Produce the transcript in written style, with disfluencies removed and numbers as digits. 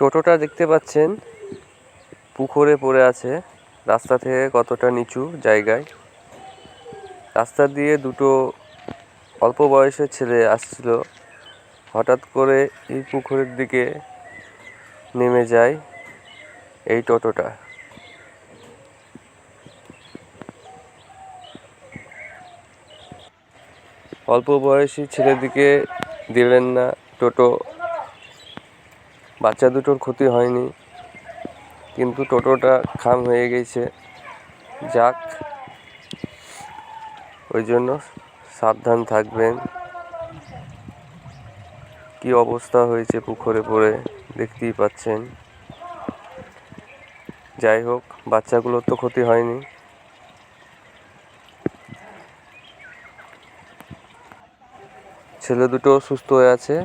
টোটোটা দেখতে পাচ্ছেন পুকুরে পড়ে আছে রাস্তা থেকে কতটা নিচু জায়গায়। রাস্তা দিয়ে দুটো অল্প বয়সের ছেলে আসছিল, হঠাৎ করে এই পুকুরের দিকে নেমে যায় এই টোটোটা। অল্প বয়সী ছেলেদিকে দিলেন না টোটো। বাচ্চা দুটোর ক্ষতি হয়নি, কিন্তু টোটোটা খাম হয়ে গেছে। যাক, ওই জন্য সাবধান থাকবেন। কি অবস্থা হয়েছে পুকুরে পড়ে দেখতেই পাচ্ছেন। যাই হোক, বাচ্চাগুলোর তো ক্ষতি হয়নি। ছেলে দুটো সুস্থ হয়ে আছে।